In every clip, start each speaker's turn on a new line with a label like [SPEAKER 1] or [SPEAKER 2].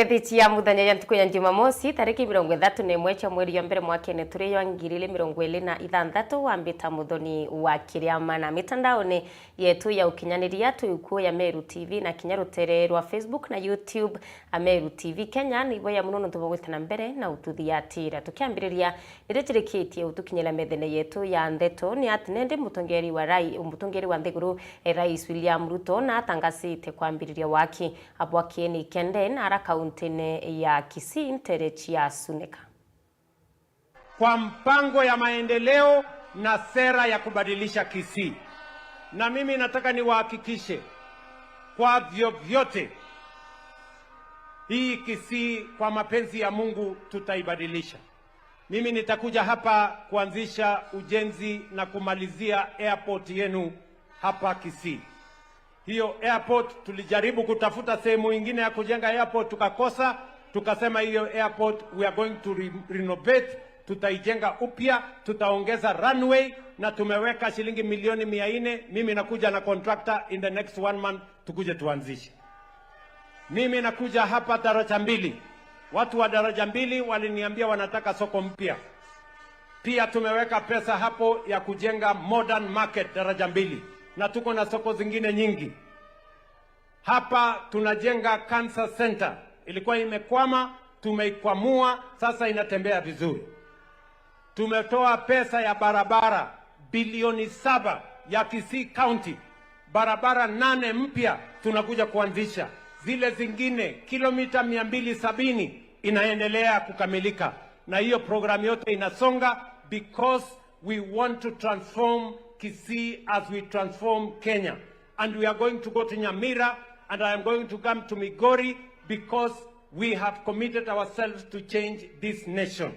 [SPEAKER 1] Getichi ya muthenya ya ntuku ya Jumamosi tariki 31 mweri wa mbere mwakene turi yo 2026 wambita muthoni wa kiriama na mitandaoni yetu ya ukinyaniria tuyukuo ya Meru TV na kinyarutere rwa Facebook na YouTube Meru TV Kenya nibo ya muno tubogwitana mbere na ututhiatira tukiambiriria ndirikirikitie utukinyela methene yetu ya ndeto ni atinende mutongeri wa nthiguru Rais William Ruto na atangasite kwambiriria waki abwakieni Kenden araka untene ya Kisii Nterechi ya Suneka
[SPEAKER 2] kwa mpango ya maendeleo na sera ya kubadilisha Kisii. Na mimi nataka niwahakikishe kwa vyovyote hii Kisii kwa mapenzi ya Mungu tutaibadilisha. Mimi nitakuja hapa kuanzisha ujenzi na kumalizia airport yenu hapa Kisii. Hiyo airport tulijaribu kutafuta sehemu nyingine ya kujenga airport tukakosa, tukasema hiyo airport we are going to renovate, tutaijenga upya, tutaongeza runway na tumeweka shilingi milioni 400. Mimi nakuja na contractor in the next 1 month tukuje tuanzishe. Mimi nakuja hapa daraja mbili. Watu wa daraja mbili waliniambia wanataka soko mpya. Pia tumeweka pesa hapo ya kujenga modern market daraja mbili. Na tuko na soko zingine nyingi. Hapa tunajenga cancer center. Ilikuwa imekwama, tumeikwamua, sasa inatembea vizuri. Tumetoa pesa ya barabara bilioni 7 ya Kisii County. Barabara 8 mpya tunakuja kuanzisha. Zile zingine kilomita 270 inaendelea kukamilika. Na hiyo program yote inasonga because we want to transform Kisii as we transform Kenya. And we are going to go to Nyamira and I am going to come to Migori because we have committed ourselves to change this nation.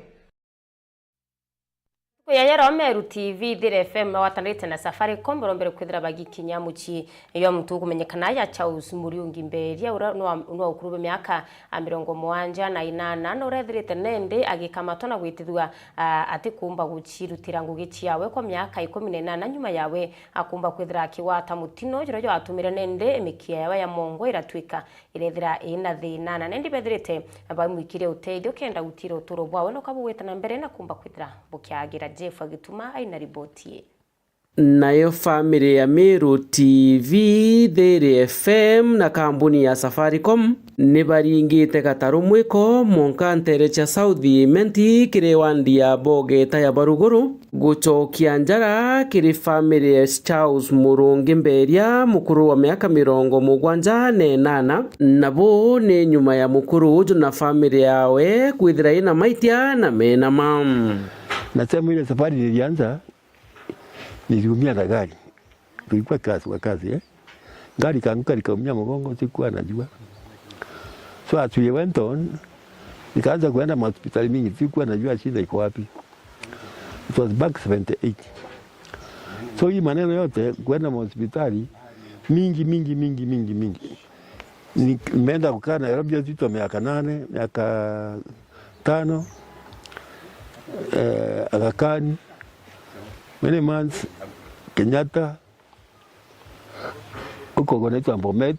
[SPEAKER 1] Kuyanyara Meru TV Dire FM watanrite na Safaricom rombere kwithira bagikinya muci iyo mtu kumenyekana ya Charles Muriungi mberia no ukurube myaka 78 no rethirite nende agikamatwa na gwitithwa ati kumba guchirutira ngugi ciawe kwa myaka 18 nyuma yawe akumba kwithira kiwata mutino jiro atumire nende emikia yawe ya mongo iratwika irethira ina thina na nende bethirite abamwikire uteithio kenda gutira uturo bwawe no kabugwitana mbere na kumba kwithira bukiagira Jeff agituma aina riboti.
[SPEAKER 3] Nayo family ya Meru TV, Dire FM na kampuni ya Safaricom nibaringite gatarumwe ko monka Nterechi South menti kire wandi ya Bogeta ya Baruguru gucokia njara kiri family ya Charles Murungi mberia mukuru wa miaka 78 nabo ne nyuma ya mukuru uju na family yawe kwithira ina maitia na mena mam.
[SPEAKER 4] Nasema ile safari nilianza niliumia na gari. Tulikuwa kazi Gari kaanguka likaumia mgongo sikuwa najua. So as we went on nikaanza kuenda hospitali mingi sikuwa najua shida iko wapi. It was back 78. So hii maneno yote kuenda hospitali mingi. Nimeenda kukaa Nairobi hospital miaka 8, miaka 5. Agakani many months Kenyatta uko gonaitwa Bomet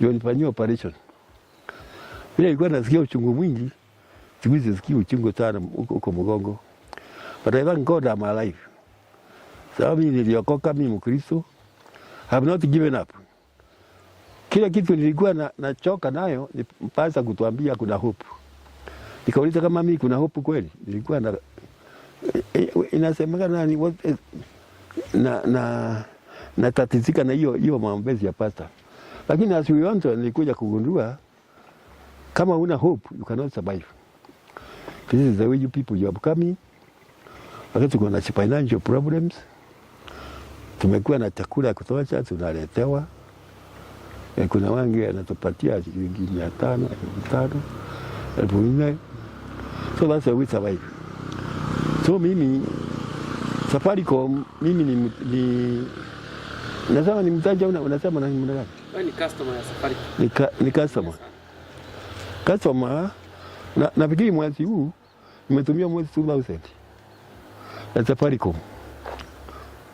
[SPEAKER 4] ndio nifanyia operation. Bila ilikuwa nasikia uchungu mwingi, siwezi sikia uchungu sana uko mgongo. But I thank God I'm alive. Sababu niliokoka mimi Mkristo, have not given up. Kila kitu nilikuwa nachoka nayo ni mpasa kutuambia kuna hope. Nikauliza kama mimi kuna hope kweli. Nilikuwa na inasemekana ni na tatizika na hiyo maombezi ya pasta. Lakini as we want nilikuja kugundua kama una hope you cannot survive. This is the way you people you are coming. Wakati kuna financial problems. Tumekuwa na chakula ya kutosha tunaletewa. Kuna wangi anatupatia shilingi 500, 1000. So that's how we survive. So mimi Safaricom mimi ni nasema ni mtaja unasema nani mwana gani?
[SPEAKER 3] Wewe ni customer ya Safaricom.
[SPEAKER 4] Ni customer. Customer nafikiri mwezi huu nimetumia mwezi 2000 ya Safaricom.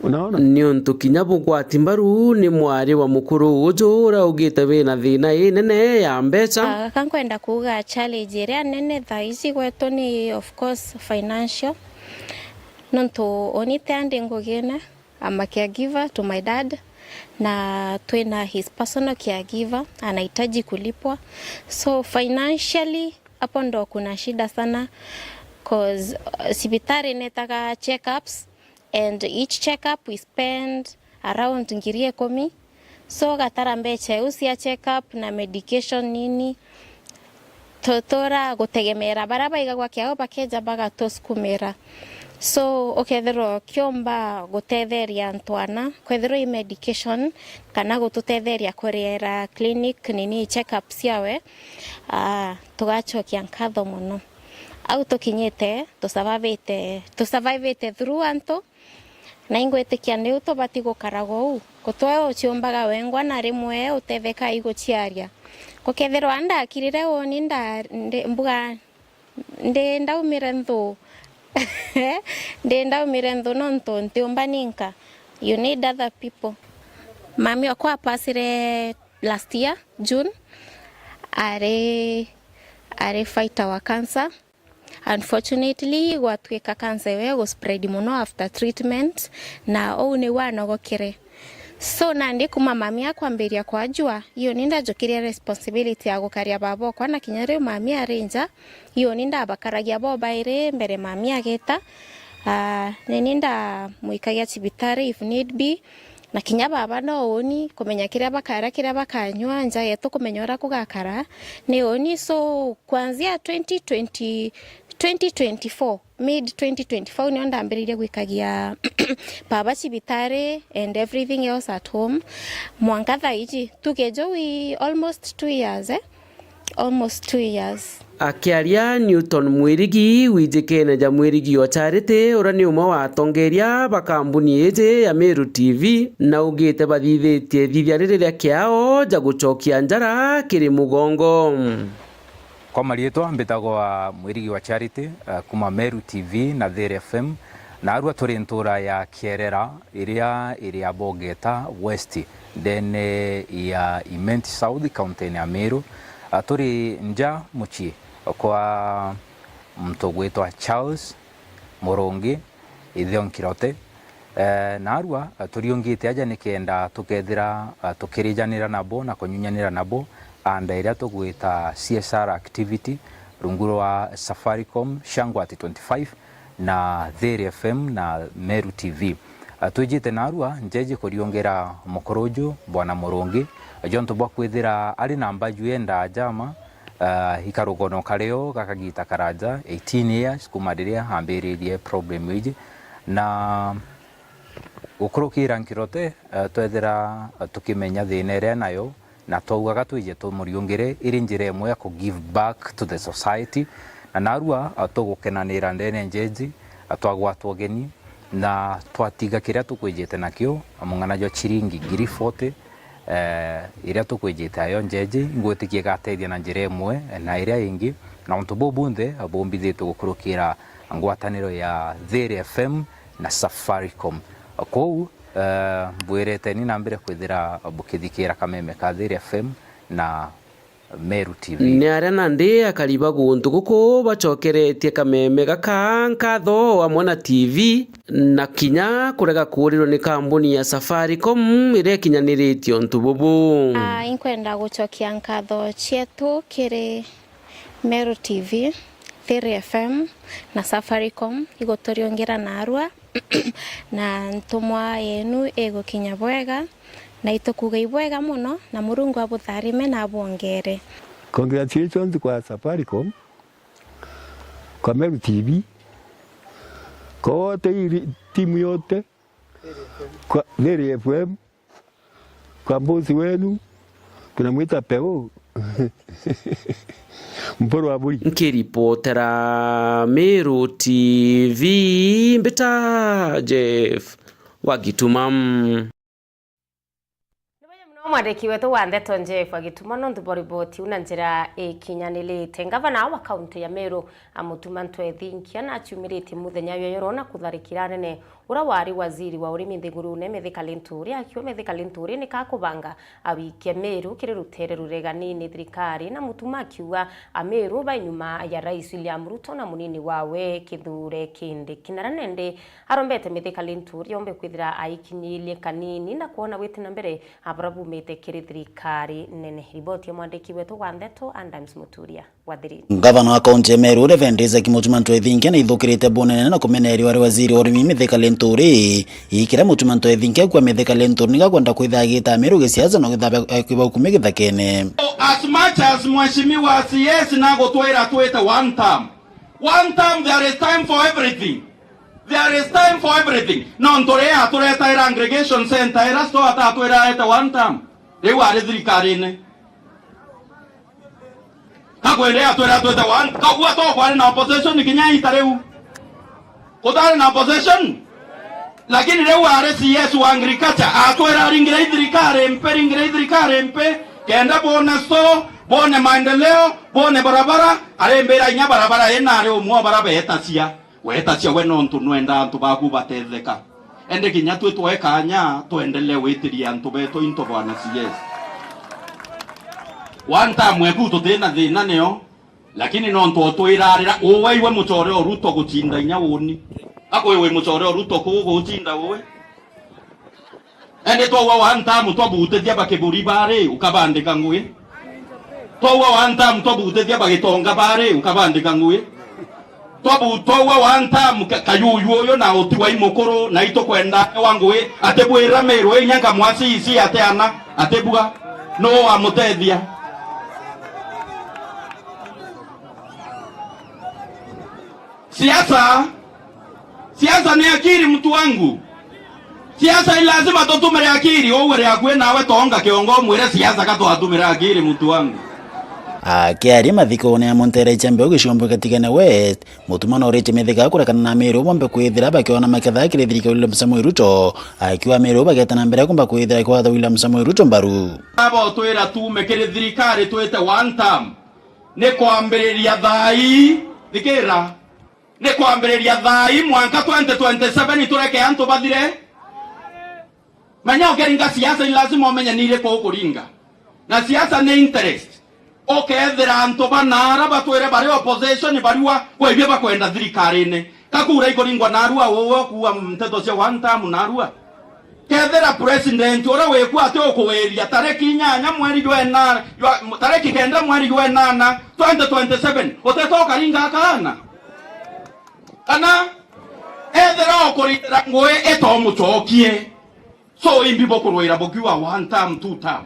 [SPEAKER 4] Unaona?
[SPEAKER 3] Ni untu kinya bugwati mbaru ni mwari wa mukuru uju ura ugite wina thina nene ya mbeca.
[SPEAKER 5] Kankwenda kuga challenge iria nene thaici gwetu ni of course financial. Nontu onite andi ngugina I'm a caregiver to my dad na twina his personal caregiver anahitaji kulipwa, so financially hapo ndo kuna shida sana cause sibitari netaka checkups and each checkup we spend around ngiri 10, so gatara mbecha usia checkup na medication nini totora gutegemera baraba igagwa kiao bakeja baga toskumera. So okethero kiomba gutetheria ntwana kwethero medication kana gututetheria kurera clinic nini checkup ciawe tugachokia nkatho muno au tukinyite tusurvivete through anto na ingwetikia ni utobati gukarago u gutwe uciombaga wengwa na rimwe utetheka iguciaria gukethero anda akirire woni mbuga ndaumire nthu ndaumire nthu nonto ntiumba ninka you need other people. Mami wakwa pasire last year June are fighter wa cancer. Unfortunately gwatwika cancer we go spread muno after treatment na ou ni wanogokire, so nandi kuma mami akwambiria kwajua iyo ninda jokiria responsibility ya gukaria babo kwa na kinyare mami arenja iyo ninda bakaragia boba ire mbere mami ageta ninda muikagia cibitari if need be na kinya baba no oni kumenya kiria bakanywa nja yetu kumenyora kugakara ni oni. So kuanzia 2024 mid 2024 ni onda ambiriria gwikagia baba cibitari and everything else at home mwangatha iji tugejo we almost 2 years almost 2 years.
[SPEAKER 3] Akiaria Newton Mwirigi wijikene ja Mwirigi wa Charity ura ni umwe wa atongeria bakambuni ije ya Meru TV na ugite bathithitie thithia riria kiao ja gucokia njara kiri mugongo.
[SPEAKER 6] Kwa marieto mbitagwa Mwirigi wa Charity kuma Meru TV na There FM na arua turi ntura ya Kierera iria Bogeta West then ya Imenti South County ya Meru turi nja muchi kwa mtu gwitwa Charles Morongi Ithion Kirote na arua turiongite aja nikenda tukethira tukirijanira nabo na kunyunyanira nabo anda iria tugwita CSR activity runguro wa Safaricom Shangwati 25 na There FM na Meru TV tujite na arua njeje kuriongera mukorojo bwana Morongi jonto bwa kwithira ari namba juenda jama hikarugono kareo kakagita karaja 18 years kumadiria ambiririe problem iji na ukurukira Nkirote twethira tukimenya thina nayo na twaugaga twije tumuriongere iri njira imwe ya ku give back to the society na narua tugukenanira ndene njeji twagwatwo geni na twatiga kiria tukwijite nakio amungana jo chiringi ngiri 40 iria tukwijite ayo njeji ngwetikie gateithia na njira imwe na iria ingi na untu bobunthe abombithite gukurukira ngwataniro ya There FM na Safaricom kou bwirete ni nambere kwithira bukithikira kameme ka There FM na Meru TV
[SPEAKER 3] ni aria nandi akariba guntu guku bacokeretie kameme gaka nkatho amwe na TV na kinya kurega kurirwo ni kambuni ya Safaricom ire kinyaniritio ontu bubu
[SPEAKER 5] inkwenda gucokia nkatho cietu kiri Meru TV There FM na Safaricom igotoriongera na arua na ntumwa yenu ego kinya bwega na itukuga ibwega muno na Murungu abutharime na abongere.
[SPEAKER 4] Congratulations kwa Safaricom, kwa Meru TV, kwa wote timu yote, kwa There FM, kwa bosi wenu tunamwita Peo mporo wa buri.
[SPEAKER 3] Nkiripotera Meru TV mbita Jeff Wagitumam.
[SPEAKER 1] Mwandiki wetu wa Ndeto Jeff Wagituma no nduboriboti una njira ikinyanilite ngavana wa kaunti ya Meru amutuma ntwethinkia na achumirite muthenya yo yorona kutharikira nene ura wari waziri wa urimi nthigurune Mithika Linturi akiwa Mithika Linturi ni kakubanga awikie Meru kiri rutere rureganini thirikari na mutuma akiuga Ameru bainyuma ya Rais William Ruto na munini wawe Kithure Kindiki. Kinaranende arombete Mithika Linturi ombe kwithira aikinyilie kanini na kuona witina mbere abarabu mete kiri thirikari nene. Riboti ya mwandiki wetu wa Ndeto Adams Muturia wathiri.
[SPEAKER 7] Gavana wa kaunti ya Meru Reverend Isaac Mutuma Ntwethinke na ithukirite bonene na kumeneria wari waziri wa urimi Mithika Linturi ikira Mutuma Ntwethinke kwa Mithika Linturi niga kwenda kwithagita Meru gisiasa no githaba kiba kumia githakene.
[SPEAKER 8] As much as mheshimiwa CS na gotwira twete one term there is time for everything. There is time for everything. No ntorea tureta ira aggregation center ira sto ata twira eta one term. Riu ari thirikari ne. Kakwendea twira twete one kagua to kwari na opposition kinya itareu. Kutari na opposition. Lakini riu ari CS wa agriculture atwira ringira thirikari mpe kenda bona sto bone maendeleo bone barabara arembera inya barabara ena ari umwa barabara etacia wetacia we no ntu nwenda antu baku batetheka ende kinya twetwe kanya tuendelee wetiria antu beto into bwana CS wanta mweku tutena thina neo lakini no ntu twirarira uwe iwe muchore Ruto gutinda inya woni ako iwe muchore Ruto gutinda uwe ende twa wanta mutobute dia bakeburi bare ukabandika ngui twa wanta mutobute dia bagitonga bare ukabandika ngui twa wanta kayuyu yo na otiwa imokoro na ito kwenda wangui atebwira Meru nyanga mwasi isi ateana atebuga no amutethia siasa ni akili mtu wangu. Siasa lazima tutumire akili owere akwe nawe tonga kiongo mwire siasa kato atumire akili mtu wangu.
[SPEAKER 7] Kiari mathiko ne Montere chambe ogishombo katigana West Mutuma no rete Mithika kurekana na Meru bombe kwithira bakiona maketha kire thirikari William Samoei Ruto akiwa Meru bagetana mbere kumba kwithira kwa William Samoei Ruto mbaru
[SPEAKER 8] abo twira tume kire thirikari twete one term ne kwambiriria thai thikira ne kwambiriria thai mwanka 2027 tureke antu bathire manya ukeringa siasa lazima umenye nire kwa ukuringa na siasa ne interest okethira antu banara batwire bari opposition bariwa kwebye bakwenda thirikari ne kakura ikoringwa narua wowe kuwa mteto cia one term narua kethira president ora weku ate okuweria tareki 8 mweri wena tareki 9 mweri wena 2027 otetoka ringa kana ethira okurira ngwe eto muchokie so imbibo kurwira bokiwa one term two term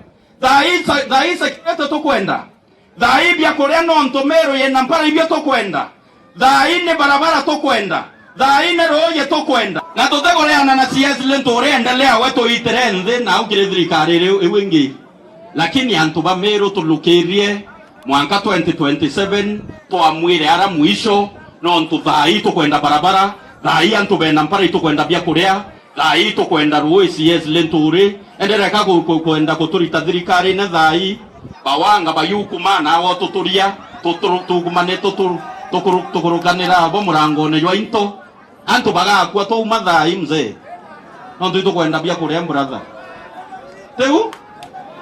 [SPEAKER 8] thaisa kete tokwenda thai bia kuria no ntomero yena mpara ibia tokwenda thai ne barabara tokwenda thai ne roye tokwenda na tutegoreana na CS Linturi endelea weto iterende na ukire thirikari ewengi lakini antu ba Meru tulukirie mwaka 2027 twamwire ara mwisho no ntu thai tokwenda barabara thai antu bena mpara tokwenda bia kuria thai tokwenda ruo CS Linturi endereka kwenda kuturita thirikari na thai bawanga bayukumana awo tuturia tukumane tukuruganira abo murango ne yo into antu bagakwa to umathai mzee nondu tukwenda bia kuria brother teu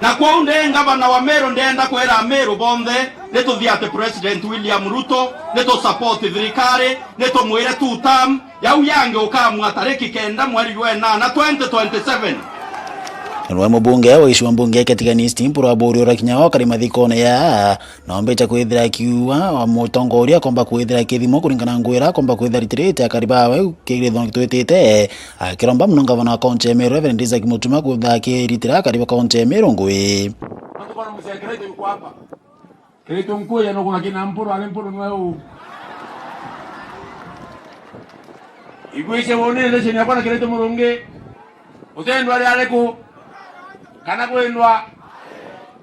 [SPEAKER 8] na kwa unde ngavana wa Meru ndenda kwera Meru bonde neto thiate President William Ruto neto support thirikari neto mwire two term yau yange ukamwa tareki 9 mweri wena na 2027
[SPEAKER 7] Nwe mbunge wa ishu mbunge katika Nistimpuro abori ora kinyawa kari mathikone ya nombe cha kwithira kiwa wa mutongoria komba kwithira kithimo kuringana ngwira komba kwithira retirate akaribawe kigithon kitwetete akiromba mnonga wana kaunti ya Meru Reverend Isaac Mutuma kutha kiritira akariba kaunti ya Meru ngwe
[SPEAKER 9] kwa msekreto yuko hapa kreto mkuu ya kuna kina mpuro alimpuro nwe igwishe wonele chini hapa na kreto murunge utendo ali aleko kana kwendwa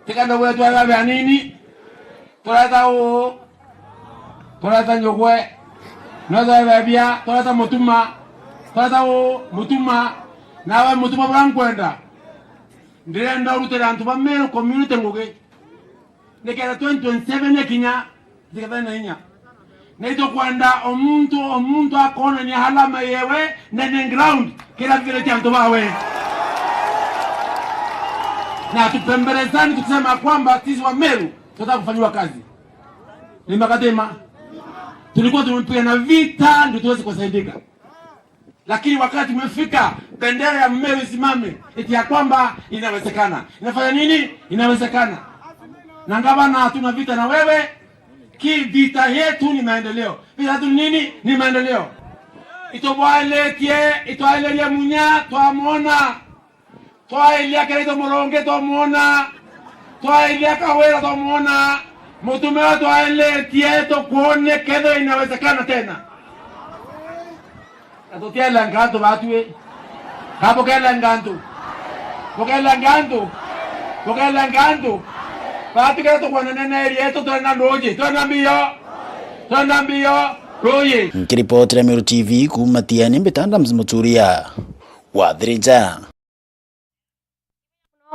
[SPEAKER 9] tikanda wetu agabe nini torata nyogwe naza babia torata mutuma nawe mutuma brankwenda ndenda urutera antu ba Meru community ngoge nekera 2027 kinya zikadana inya Neito kwenda omuntu akona ni halama yewe nene ground kila vile chanto bawe. Na tupembelezani tukisema kwamba sisi wa Meru tunataka kufanywa kazi. Ni makadema. Tulikuwa tumepigana vita ndio tuweze kusaidika. Lakini wakati umefika bendera ya Meru isimame eti ya kwamba inawezekana. Inafanya nini? Inawezekana. Na ngabana hatuna vita na wewe. Ki vita yetu ni maendeleo. Vita yetu nini? Ni maendeleo. Itoaile ya munya tuamuona. Toaile ya Kereto Moronge tuamuona. Toaile ya Kawera tuamuona. Mutumeo toaile tieto kuone kedo inawezekana tena. Atotiela nganto batue. Kapo kela nganto. Pokela nganto. Pokela nganto. Batu keto kwa nene rieto tuana loje. Tuana mbio. Roye.
[SPEAKER 7] Nkiripoti ya Meru TV kumatiani Mbetanda Mzimuturia Wadhirija.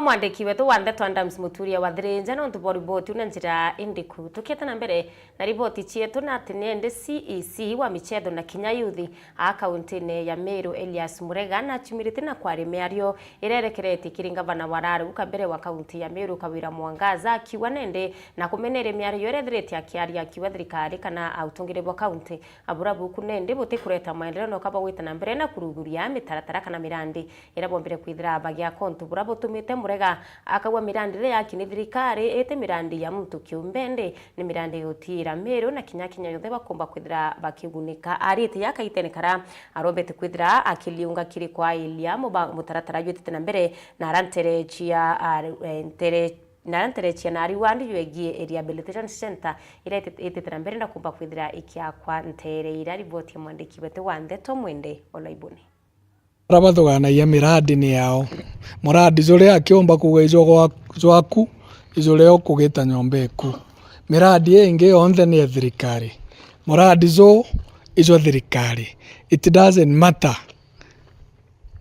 [SPEAKER 1] Mwandiki wetu wande twanda Mzimuturia Wadhirija na ntubo riboti una njira indiku tukieta na mbere na riboti chietu na tinende CEC wa michezo na Kinya Youth akaunti ya Meru Elias Murega na chimirite na kwari miario irerekerete kiringa bana wararu ukambere wa kaunti ya Meru Kawira Mwangaza kiwa nende na kumenere miario iretherete akiaria kiwa thirikari kana autungire bo kaunti aburabu kunende bote kureta maendeleo no kaba wita na mbere na kuruguria mitaratara kana mirandi irabombere kwithira bagia kontu burabo tumite Murega akawa mirandi ya kini thirikari ete mirandi ya mtu kiumbende ni mirandi yotira Meru na Kinya yothe bakomba kwithira bakigunika arite yakaitenekara arobete kwithira akiliunga kiri kwa ilia mutaratara yotete na mbere na aranterechia naranterechia na ariwandi yuegie rehabilitation center ire itete na mbere na kumba kwithira ikiakwa ntere ira riboti mwandiki wetu wande Tomwende Olaibuni
[SPEAKER 10] rabathoganaia miradi ni yao muradi zore akiomba kugejo gwaku izore okugita nyombeku miradi ingi yonthe ni thirikari muradi zo izo thirikari it doesn't matter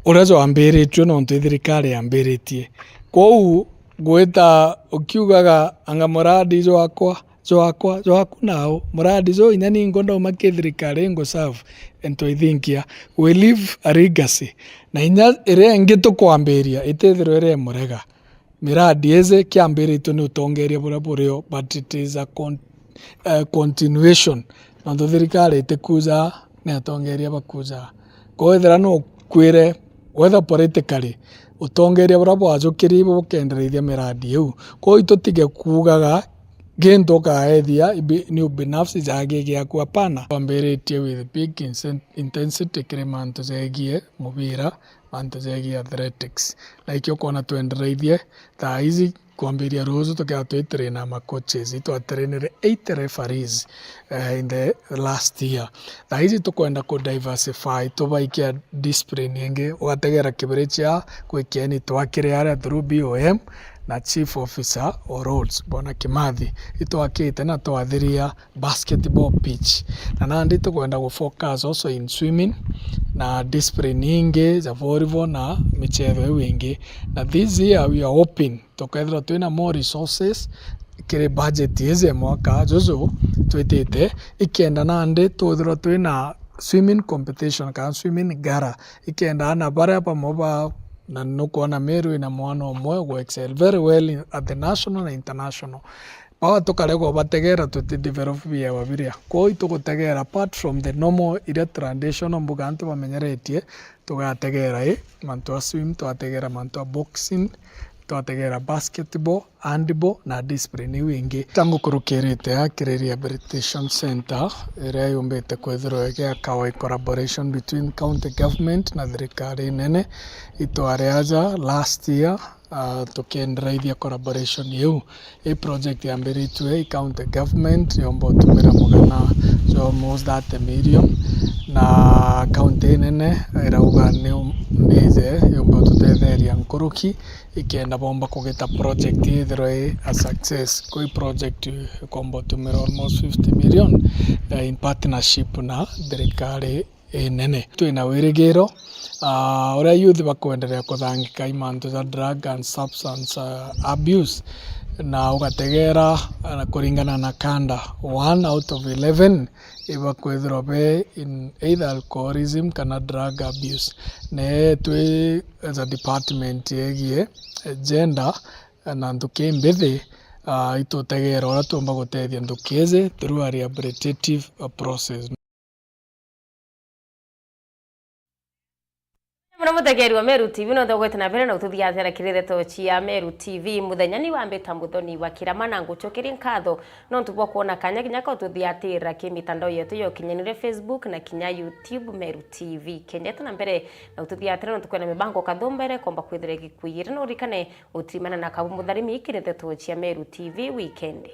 [SPEAKER 10] urazo ambiritwe no thirikari ambiritie kou gwita ukiugaga anga muradi zo akwa nao muradi zo inyani ngondo makithirikari ngo serve ento ithinkia we leave a legacy na inya ire ngito kwambiria itethiro ire Murega miradi eze kiambirito ni utongeria buraburio but it is a continuation na thirikari itekuza ni atongeria bakuza kwethira no kwire whether politically utongeria burabo ajukiri bukendereithia miradi eu ko itutige kugaga gento kaethia ni ubinafsi jage gyaku hapana ambiritie with big intensity kremanto zegie mubira manto zegie athletics na ikyo kona tuendereithie ta hizi kuambiria ruhusu tukia tuitrain na coaches itu trainere 8 referees in the last year na hizi tukwenda ku diversify tubaikia discipline ingi ugategera kibiricha kwikieni twakire ara through BOM na chief officer or roads bona Kimathi itwakite na twathiria basketball pitch na nandi tukwenda go focus also in swimming na discipline ingi za volleyball na michezo ingi na this year we are hoping tukethira twina more resources kire budget yeze mwaka jojo twitite ikenda nandi tuthira twina swimming competition ka swimming gara ikenda na bara pamoba na nukuona Meru ina mwana umwe go excel very well at the national and international bawa tukarego bategera tuti develop bia babiria ko itugutegera apart from the normal ira traditional mbugantu bamenyeretie tugategera mantu swim tugategera mantu boxing tugategera basketball handball na discipline wingi tangu kurukerete akire rehabilitation center area yombete kwethiro ya kawa collaboration between county government na thirikari nene itwareaja last year tukiendelea collaboration yeu project ya mberitwe county government yombo tumira mugana so almost that $1 million na county nene irauga nize yombo tutetheria nkuruki ikienda bomba kugeta project ithiro a success koi project kombo tumira almost $50 million in partnership na thirikari nene twina wirigiro uria youth bakwenderea kuthangika imantu za drug and substance abuse na ugategera kuringana na kanda 1 out of 11 iba kwithirwo be in either alcoholism kana drug abuse. Ne twi as a department yegie gender na ntuki mbithi itutegera uria tuomba gutethia ntukizi through a rehabilitative process.
[SPEAKER 1] Mwana mutegeri wa Meru TV no thogwete na mbere na ututhiathera kireto chia Meru TV muthenya ni wambita muthoni wa kiramana ngucokeria nkatho no ntubwo kuona kanya kinya ko tuthiatira kimitandao yetu yo kinyanire Facebook na kinya YouTube Meru TV kendete na mbere na ututhiatira no tukwena mibango kathombere komba kwithire gikuire no rikane utrimana na kabu mutharimi kireto chia Meru TV weekend.